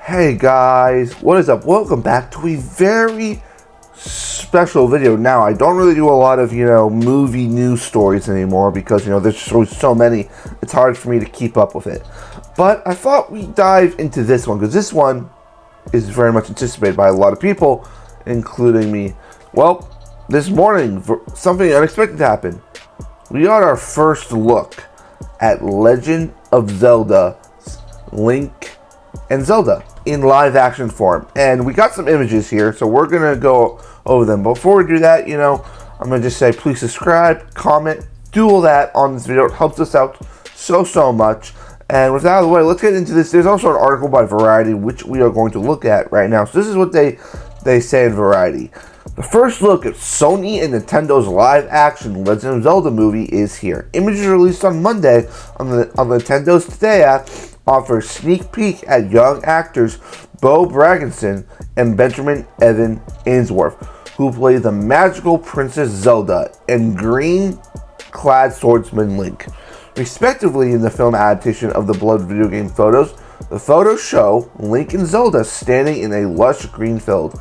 Hey guys, what is up? Welcome back to a very special video. Now, I don't really do a lot of, movie news stories anymore because, there's so many, it's hard for me to keep up with it. But I thought we'd dive into this one because this one is very much anticipated by a lot of people, including me. Well, this morning, something unexpected happened. We got our first look at Legend of Zelda, Link and Zelda in live action form, and we got some images here, so we're gonna go over them. Before we do that, I'm gonna just say please subscribe, comment, do all that on this video. It helps us out so much. And with that out of the way, let's get into this. There's also an article by Variety which we are going to look at right now. So this is what they say in Variety. The first look at Sony and Nintendo's live-action Legend of Zelda movie is here. Images released on Monday on the Nintendo's Today app offer a sneak peek at young actors Bo Bragason and Benjamin Evan Ainsworth, who play the magical Princess Zelda and green-clad swordsman Link, respectively, in the film adaptation of the beloved video game photos. The photos show Link and Zelda standing in a lush green field.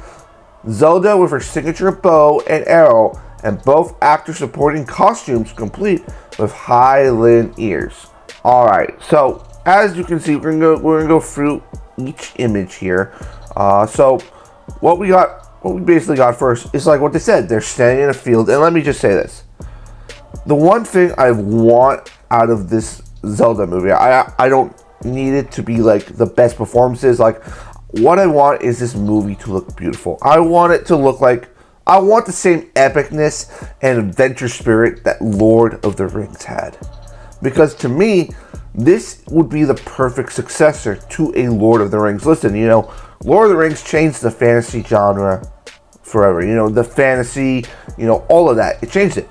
Zelda with her signature bow and arrow, and both actors supporting costumes complete with Hylian ears. Alright, so as you can see, we're gonna go through each image here. So what we basically got first is like what they said. They're standing in a field, and let me just say this. The one thing I want out of this Zelda movie, I don't need it to be like the best performances. Like, what I want is this movie to look beautiful. I want it to look like, I want the same epicness and adventure spirit that Lord of the Rings had. Because to me, this would be the perfect successor to a Lord of the Rings. Listen, Lord of the Rings changed the fantasy genre forever. The fantasy, all of that. It changed it.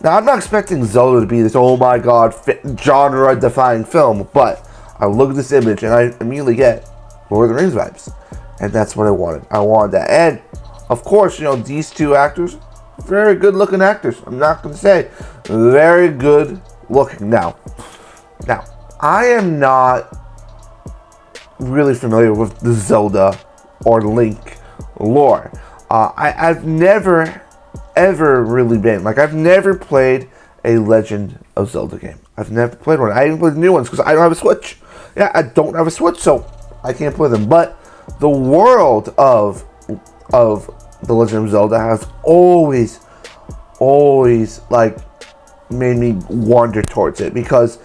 Now, I'm not expecting Zelda to be this, oh my god, genre-defying film, but I look at this image and I immediately get Lord of the Rings vibes. And that's what I wanted. I wanted that. And, of course, these two actors, very good-looking actors. I'm not going to say very good-looking. Now, I am not really familiar with the Zelda or Link lore. I've never ever really been. Like, I've never played a Legend of Zelda game. I've never played one. I even played the new ones because I don't have a Switch. Yeah, I don't have a Switch, so I can't play them. But the world of the Legend of Zelda has always like made me wander towards it because,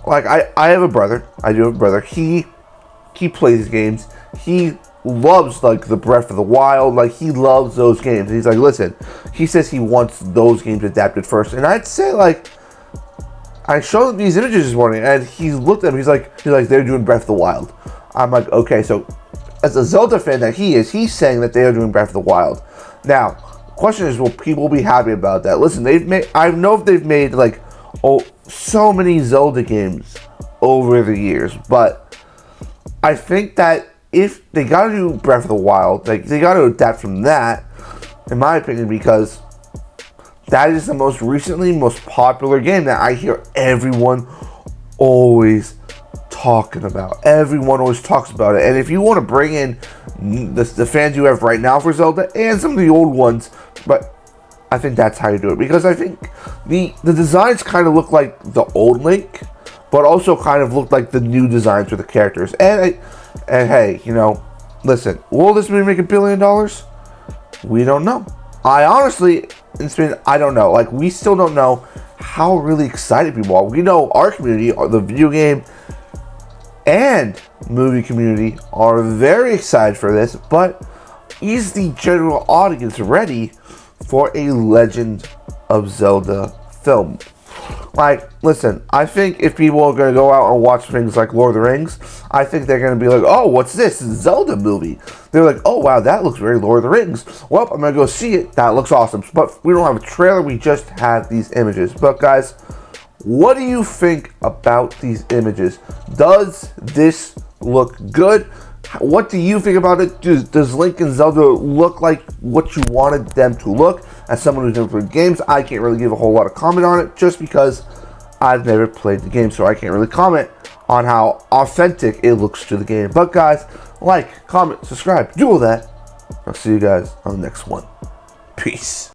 like, I have a brother. I do have a brother. He plays games. He loves, like, the Breath of the Wild. Like, he loves those games. And he's like, listen, he says he wants those games adapted first. And I'd say, like, I showed him these images this morning, and he looked at them. He's like, they're doing Breath of the Wild. I'm like, okay, so as a Zelda fan that he's saying that they are doing Breath of the Wild. Now, the question is, will people be happy about that? Listen, I know they've made, like, so many Zelda games over the years, but I think that if they gotta do Breath of the Wild, like, they gotta adapt from that, in my opinion, because that is the most popular game that I hear everyone always talking about. Everyone always talks about it. And if you want to bring in the fans you have right now for Zelda and some of the old ones, but I think that's how you do it. Because I think the designs kind of look like the old Link, but also kind of look like the new designs for the characters. And hey, listen, will this movie make $1 billion? We don't know. I honestly, I don't know. Like, we still don't know how really excited people are. We know our community, the video game and movie community, are very excited for this, but is the general audience ready for a Legend of Zelda film? Like, listen, I think if people are going to go out and watch things like Lord of the Rings, I think they're going to be like, oh, what's this? It's a Zelda movie. They're like, oh, wow, that looks very Lord of the Rings. Well, I'm going to go see it. That looks awesome. But we don't have a trailer. We just have these images. But, guys, what do you think about these images? Does this look good? What do you think about it? Does Link and Zelda look like what you wanted them to look? As someone who's never played games, I can't really give a whole lot of comment on it just because I've never played the game, so I can't really comment on how authentic it looks to the game. But guys, like, comment, subscribe, do all that. I'll see you guys on the next one. Peace.